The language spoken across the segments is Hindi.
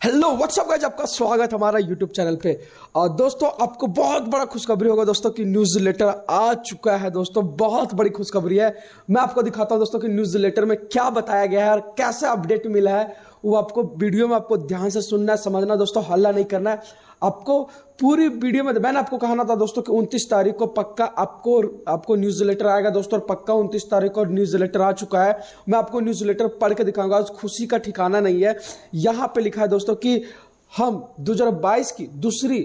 हेलो व्हाट्सअप गाइस, आपका स्वागत हमारा यूट्यूब चैनल पे। और दोस्तों आपको बहुत बड़ा खुशखबरी होगा दोस्तों कि न्यूज़ लेटर आ चुका है। दोस्तों बहुत बड़ी खुशखबरी है। मैं आपको दिखाता हूं दोस्तों कि न्यूज़ लेटर में क्या बताया गया है और कैसे अपडेट मिला है। वो आपको वीडियो में आपको ध्यान से सुनना है, समझना दोस्तों, हल्ला नहीं करना है आपको। पूरी वीडियो में मैंने आपको कहना था दोस्तों कि 29 तारीख को पक्का आपको न्यूज़ लेटर आएगा दोस्तों, और पक्का 29 तारीख को न्यूज़ लेटर आ चुका है। मैं आपको न्यूज़ लेटर पढ़ के दिखाऊंगा। आज खुशी का ठिकाना नहीं है। यहाँ पे लिखा है दोस्तों कि हम 2022 की दूसरी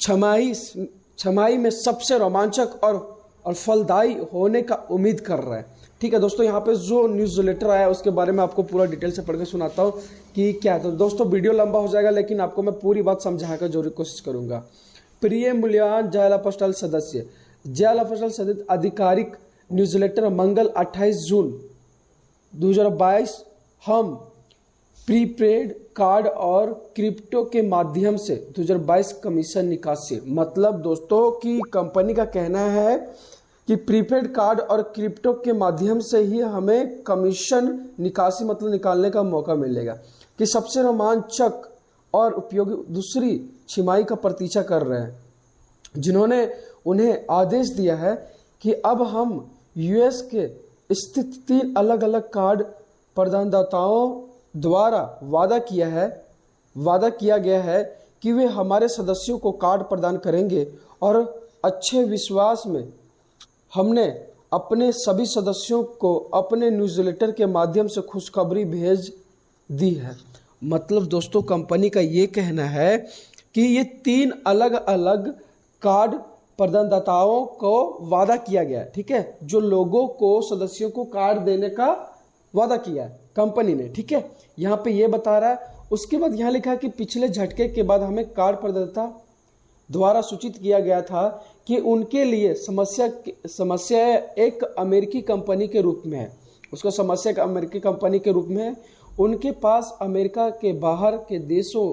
छमाही में सबसे रोमांचक और फलदायी होने का उम्मीद कर रहे हैं। ठीक है दोस्तों, यहाँ पे जो न्यूज़ लेटर आया है उसके बारे में आपको पूरा डिटेल से पढ़ के सुनाता हूँ कि क्या है। तो दोस्तों वीडियो लंबा हो जाएगा, लेकिन आपको मैं पूरी बात समझा कर जरूर कोशिश करूंगा। प्रिय मूल्यवान जयाला पोस्टल सदस्य, जयाला पोस्टल सदस्य आधिकारिक न्यूज़ लेटर मंगल 28 जून 2022 हम प्रीपेड कार्ड और क्रिप्टो के माध्यम से 2022 कमीशन निकासी। मतलब दोस्तों कि कंपनी का कहना है कि प्रीपेड कार्ड और क्रिप्टो के माध्यम से ही हमें कमीशन निकासी मतलब निकालने का मौका मिलेगा, कि सबसे रोमांचक और उपयोगी दूसरी छिमाही का प्रतीक्षा कर रहे हैं, जिन्होंने उन्हें आदेश दिया है कि अब हम यूएस के स्थित 3 अलग अलग कार्ड प्रदानदाताओं द्वारा वादा किया गया है कि वे हमारे सदस्यों को कार्ड प्रदान करेंगे। और अच्छे विश्वास में हमने अपने सभी सदस्यों को अपने न्यूज़लेटर के माध्यम से खुशखबरी भेज दी है। मतलब दोस्तों कंपनी का ये कहना है कि ये 3 अलग अलग कार्ड प्रदानदाताओं को वादा किया गया है। ठीक है, जो लोगों को सदस्यों को कार्ड देने का वादा किया है कंपनी ने। ठीक है, यहाँ पे ये बता रहा है। उसके बाद यहाँ लिखा है कि पिछले झटके के बाद हमें कार्ड प्रदाता द्वारा सूचित किया गया था कि उनके लिए समस्या एक अमेरिकी कंपनी के रूप में है। उसका समस्या एक अमेरिकी कंपनी के रूप में है। उनके पास अमेरिका के बाहर के देशों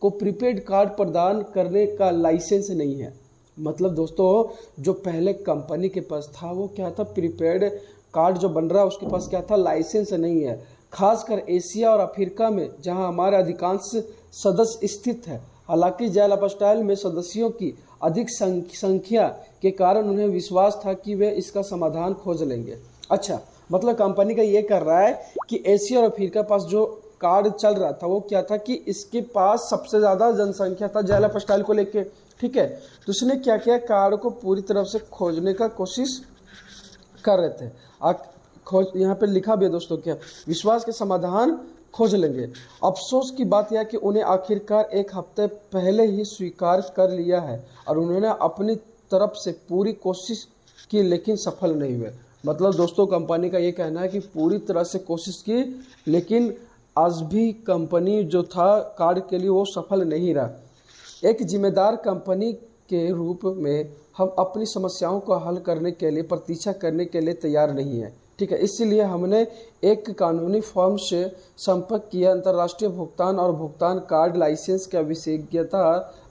को प्रीपेड कार्ड प्रदान करने का लाइसेंस नहीं है। मतलब दोस्तों जो पहले कंपनी के पास था वो क्या था, प्रीपेड कार्ड जो बन रहा है उसके पास क्या था, लाइसेंस नहीं है। खासकर एशिया और अफ्रीका में जहां हमारे अधिकांश सदस्य स्थित है। हालांकि जयाला पोस्टल में सदस्यों की अधिक संख्या के कारण उन्हें विश्वास था कि वे इसका समाधान खोज लेंगे। अच्छा, मतलब कंपनी का ये कर रहा है कि एशिया और अफ्रीका पास जो कार्ड चल रहा था वो क्या था कि इसके पास सबसे ज़्यादा जनसंख्या था जयाला पोस्टल को लेके। ठीक है, तो उसने क्या किया, कार्ड को पूरी तरफ से खोजने का कोशिश कर रहे थे। खोज यहाँ पे लिखा भी है दोस्तों, क्या विश्वास के समाधान खोज लेंगे। अफसोस की बात यह है कि उन्हें आखिरकार 1 हफ्ते पहले ही स्वीकार कर लिया है और उन्होंने अपनी तरफ से पूरी कोशिश की लेकिन सफल नहीं हुए। मतलब दोस्तों कंपनी का ये कहना है कि पूरी तरह से कोशिश की लेकिन आज भी कंपनी जो था कार्ड के लिए वो सफल नहीं रहा। एक जिम्मेदार कंपनी के रूप में हम अपनी समस्याओं को हल करने के लिए प्रतीक्षा करने के लिए तैयार नहीं है। ठीक है, इसलिए हमने एक कानूनी फर्म से संपर्क किया, अंतर्राष्ट्रीय भुगतान और भुगतान कार्ड लाइसेंस की विशेषज्ञता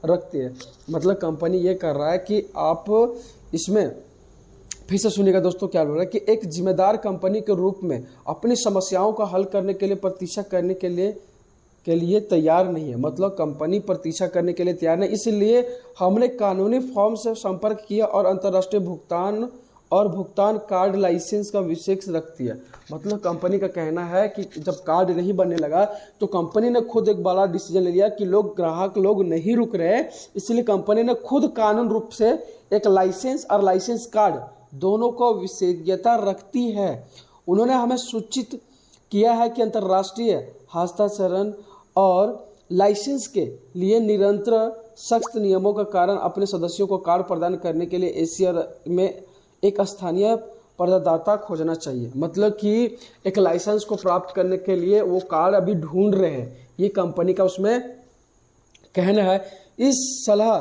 रखते हैं। मतलब कंपनी ये कर रहा है कि आप इसमें फिर से सुनिएगा दोस्तों क्या बोल रहा है कि एक जिम्मेदार कंपनी के रूप में अपनी समस्याओं का हल करने के लिए प्रतीक्षा करने के लिए तैयार नहीं है। मतलब कंपनी प्रतीक्षा करने के लिए तैयार नहीं, इसलिए हमने कानूनी फर्म से संपर्क किया और अंतर्राष्ट्रीय भुगतान कार्ड लाइसेंस का विशेष रखती है। मतलब कंपनी का कहना है कि जब कार्ड नहीं बनने लगा तो कंपनी ने खुद एक बड़ा डिसीजन ले लिया कि ग्राहक लोग नहीं रुक रहे, इसलिए कंपनी ने खुद कानून रूप से एक लाइसेंस और लाइसेंस कार्ड दोनों को विशेषज्ञता रखती है। उन्होंने हमें सूचित किया है कि अंतर्राष्ट्रीय हस्तांतरण और लाइसेंस के लिए निरंतर सख्त नियमों का कारण अपने सदस्यों को कार्ड प्रदान करने के लिए एशिया में एक स्थानीय प्रदाता खोजना चाहिए। मतलब कि एक लाइसेंस को प्राप्त करने के लिए वो कार्ड अभी ढूंढ रहे हैं, ये कंपनी का उसमें कहना है। इस सलाह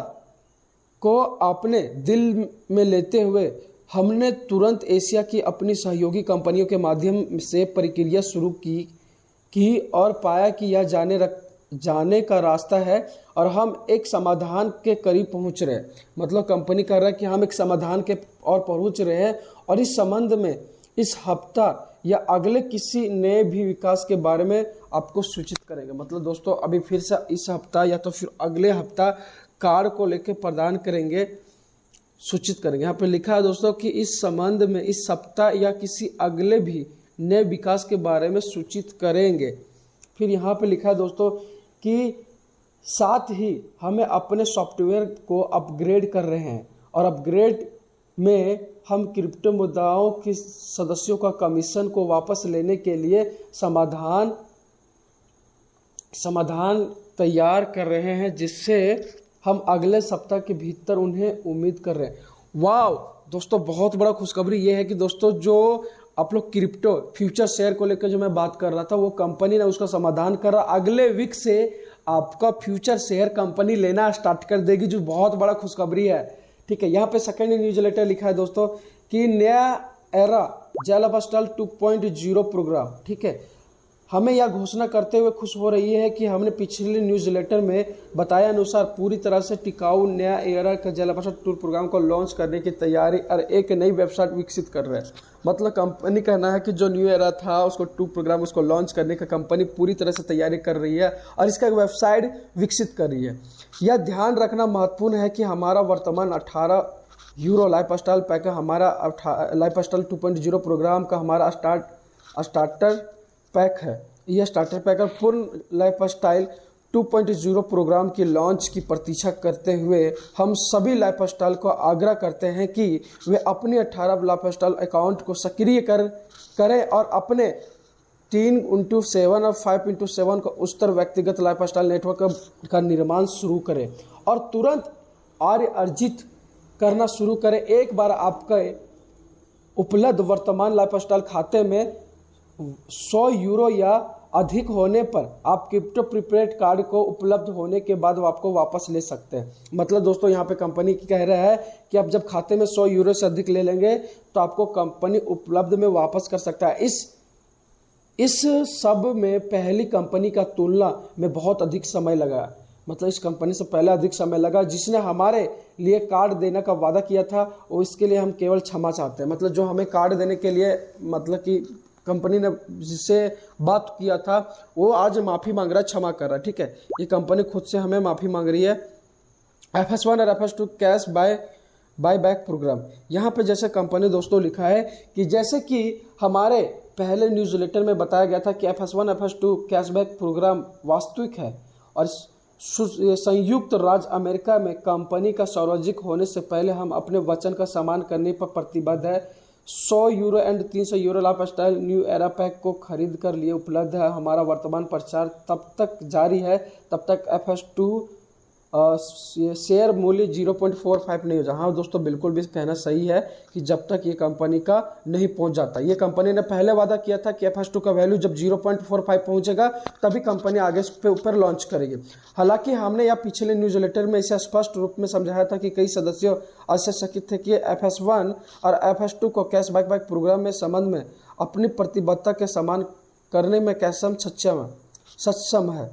को अपने दिल में लेते हुए हमने तुरंत एशिया की अपनी सहयोगी कंपनियों के माध्यम से प्रक्रिया शुरू की और पाया कि यह जाने का रास्ता है और हम एक समाधान के करीब पहुंच रहे हैं। मतलब कंपनी कह रहा है कि हम एक समाधान के और पहुंच रहे हैं और इस संबंध में इस हफ्ता या अगले किसी नए भी विकास के बारे में आपको सूचित करेंगे। मतलब दोस्तों अभी फिर से इस हफ्ता या तो फिर अगले हफ्ता कार्ड को लेकर प्रदान करेंगे, सूचित करेंगे। यहाँ पे लिखा है दोस्तों कि इस संबंध में इस सप्ताह या किसी अगले भी नए विकास के बारे में सूचित करेंगे। फिर यहाँ पे लिखा है दोस्तों कि साथ ही हमें अपने सॉफ्टवेयर को अपग्रेड कर रहे हैं और अपग्रेड में हम क्रिप्टो मुद्राओं के सदस्यों का कमीशन को वापस लेने के लिए समाधान तैयार कर रहे हैं, जिससे हम अगले सप्ताह के भीतर उन्हें उम्मीद कर रहे हैं। वाह दोस्तों, बहुत बड़ा खुशखबरी ये है कि दोस्तों जो आप लोग क्रिप्टो फ्यूचर शेयर को लेकर जो मैं बात कर रहा था, वो कंपनी ने उसका समाधान कर रहा। अगले वीक से आपका फ्यूचर शेयर कंपनी लेना स्टार्ट कर देगी, जो बहुत बड़ा खुशखबरी है। ठीक है, यहाँ पे सेकंड न्यूज लेटर लिखा है दोस्तों कि नया एरा ज़ेलापास्टल 2.0 प्रोग्राम। ठीक है, हमें यह घोषणा करते हुए खुश हो रही है कि हमने पिछले न्यूज लेटर में बताया अनुसार पूरी तरह से टिकाऊ नया एरा का ज़ेलापास्टल टूर प्रोग्राम को लॉन्च करने की तैयारी और एक नई वेबसाइट विकसित कर रहे हैं। मतलब कंपनी कहना है कि जो न्यू एरा था उसको टूर प्रोग्राम उसको लॉन्च करने का कंपनी पूरी तरह से तैयारी कर रही है और इसका एक वेबसाइट विकसित कर रही है। यह ध्यान रखना महत्वपूर्ण है कि हमारा वर्तमान 18 यूरो लाइफस्टाइल पैक, हमारा लाइफस्टाइल 2.0 प्रोग्राम का हमारा स्टार्टर पैक है। यह स्टार्टर पैक है। पूर्ण लाइफस्टाइल 2.0 प्रोग्राम की लॉन्च की प्रतीक्षा करते हुए हम सभी लाइफस्टाइल को आग्रह करते हैं कि वे अपनी 18 लाइफस्टाइल अकाउंट को सक्रिय करें और अपने 3x7 और 5x7 का उच्चतर व्यक्तिगत लाइफस्टाइल नेटवर्क का निर्माण शुरू करें और तुरंत आय अर्जित करना शुरू करें। एक बार आपके उपलब्ध वर्तमान लाइफस्टाइल खाते में 100 यूरो या अधिक होने पर आप क्रिप्टो प्रीपेड कार्ड को उपलब्ध होने के बाद आपको वापस ले सकते हैं। मतलब दोस्तों यहाँ पे कंपनी की कह रहा है कि आप जब खाते में 100 यूरो से अधिक ले लेंगे तो आपको कंपनी उपलब्ध में वापस कर सकता है। इस सब में पहली कंपनी का तुलना में बहुत अधिक समय लगा। मतलब इस कंपनी से पहले अधिक समय लगा। जिसने हमारे लिए कार्ड देने का वादा किया था वो इसके लिए हम केवल क्षमा चाहते हैं। मतलब जो हमें कार्ड देने के लिए मतलब कि कंपनी ने जिससे बात किया था वो आज माफ़ी मांग रहा है, क्षमा कर रहा है। ठीक है, ये कंपनी खुद से हमें माफ़ी मांग रही है। FS1 और FS2 cash buy back programme. यहाँ पे जैसे कंपनी दोस्तों लिखा है कि जैसे कि हमारे पहले न्यूज़लेटर में बताया गया था कि FS1 FS2 कैशबैक प्रोग्राम वास्तविक है और संयुक्त राज्य अमेरिका में कंपनी का सार्वजनिक होने से पहले हम अपने वचन का सम्मान करने पर प्रतिबद्ध है। 100 euro and 300 euro lifestyle new era pack को खरीद कर लिए उपलब्ध है। हमारा वर्तमान प्रचार तब तक जारी है तब तक FS2 शेयर मूल्य 0.45 नहीं हो जाए। हाँ दोस्तों, बिल्कुल भी कहना सही है कि जब तक ये कंपनी का नहीं पहुंच जाता। ये कंपनी ने पहले वादा किया था कि FS2 का वैल्यू जब 0.45 पहुंचेगा तभी कंपनी आगे पे ऊपर लॉन्च करेगी। हालांकि हमने यह पिछले न्यूज़लेटर में इसे स्पष्ट रूप में समझाया था कि कई सदस्यों आश्चर्यचकित थे कि FS1 और FS2 को कैश बैक प्रोग्राम में संबंध में अपनी प्रतिबद्धता के समान करने में कैसे सक्षम है।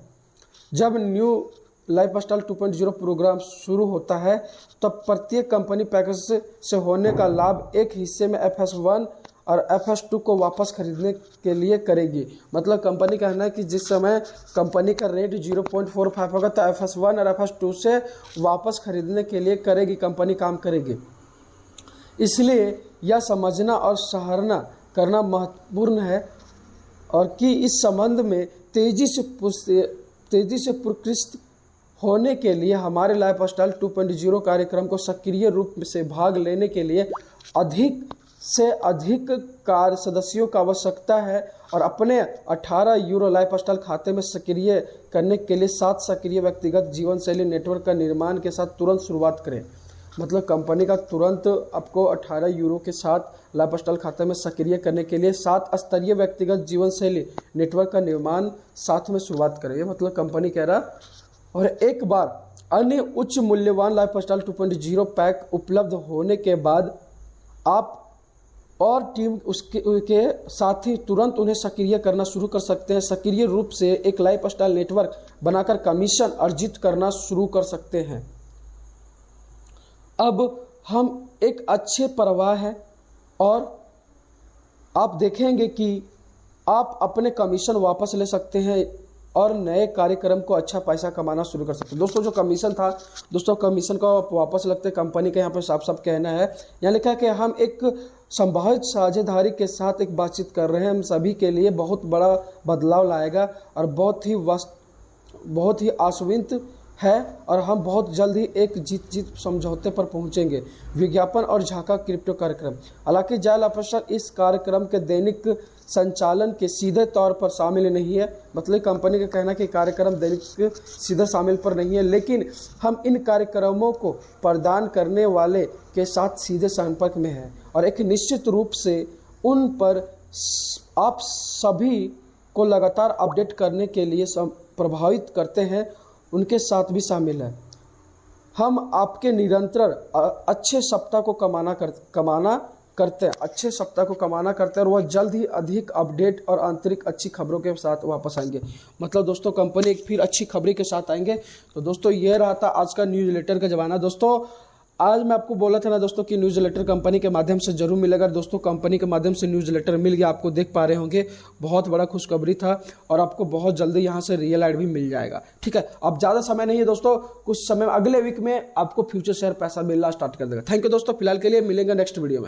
जब न्यू लाइफस्टाइल 2.0 प्रोग्राम शुरू होता है तब प्रत्येक कंपनी पैकेज से होने का लाभ एक हिस्से में FS1 और FS2 को वापस खरीदने के लिए करेगी। मतलब कंपनी कहना है कि जिस समय कंपनी का रेट 0.45 होगा तो FS1 और FS2 से वापस खरीदने के लिए करेगी, कंपनी काम करेगी। इसलिए यह समझना और सराहना करना महत्वपूर्ण है और कि इस संबंध में तेजी से पुरस्कृत होने के लिए हमारे लाइफस्टाइल 2.0 कार्यक्रम को सक्रिय रूप से भाग लेने के लिए अधिक से अधिक कार्य सदस्यों का आवश्यकता है और अपने 18 यूरो लाइफस्टाइल खाते में सक्रिय करने के लिए 7 सक्रिय व्यक्तिगत जीवन शैली नेटवर्क का निर्माण के साथ तुरंत शुरुआत करें। मतलब कंपनी का तुरंत आपको 18 यूरो के साथ लाइफस्टाइल खाते में सक्रिय करने के लिए 7 स्तरीय व्यक्तिगत जीवन शैली नेटवर्क का निर्माण साथ में शुरुआत करें। मतलब कंपनी कह रहा। और एक बार अन्य उच्च मूल्यवान लाइफस्टाइल 2.0 पैक उपलब्ध होने के बाद आप और टीम उसके साथ ही तुरंत उन्हें सक्रिय करना शुरू कर सकते हैं। सक्रिय रूप से एक लाइफस्टाइल नेटवर्क बनाकर कमीशन अर्जित करना शुरू कर सकते हैं। अब हम एक अच्छे प्रवाह है और आप देखेंगे कि आप अपने कमीशन वापस ले सकते हैं और नए कार्यक्रम को अच्छा पैसा कमाना शुरू कर सकते हैं। दोस्तों जो कमीशन था, दोस्तों कमीशन को आप वापस लगते कंपनी का यहाँ पे साफ साफ कहना है। यहाँ लिखा है कि हम एक संभावित साझेदारी के साथ एक बातचीत कर रहे हैं, हम सभी के लिए बहुत बड़ा बदलाव लाएगा और बहुत ही आशान्वित है और हम बहुत जल्द ही एक जीत समझौते पर पहुंचेंगे। विज्ञापन और झांका क्रिप्टो कार्यक्रम। हालांकि जायल ऑफिसर इस कार्यक्रम के दैनिक संचालन के सीधे तौर पर शामिल नहीं है, मतलब कंपनी का कहना है कि कार्यक्रम दैनिक सीधे शामिल पर नहीं है, लेकिन हम इन कार्यक्रमों को प्रदान करने वाले के साथ सीधे संपर्क में हैं और एक निश्चित रूप से उन पर आप सभी को लगातार अपडेट करने के लिए प्रभावित करते हैं, उनके साथ भी शामिल है। हम आपके निरंतर अच्छे सप्ताह को कमाना करते हैं और वह जल्द ही अधिक अपडेट और आंतरिक अच्छी खबरों के साथ वापस आएंगे। मतलब दोस्तों कंपनी एक फिर अच्छी खबरी के साथ आएंगे। तो दोस्तों ये रहा था आज का न्यूज़लेटर का जमाना। दोस्तों आज मैं आपको बोला था ना दोस्तों कि न्यूज़लेटर कंपनी के माध्यम से जरूर मिलेगा। दोस्तों कंपनी के माध्यम से न्यूज़लेटर मिल गया, आपको देख पा रहे होंगे, बहुत बड़ा खुशखबरी था और आपको बहुत जल्दी यहाँ से रियल एड भी मिल जाएगा। ठीक है, अब ज़्यादा समय नहीं है दोस्तों, कुछ समय अगले वीक में आपको फ्यूचर शेयर पैसा मिलना स्टार्ट कर देगा। थैंक यू दोस्तों, फिलहाल के लिए मिलेंगे नेक्स्ट वीडियो में।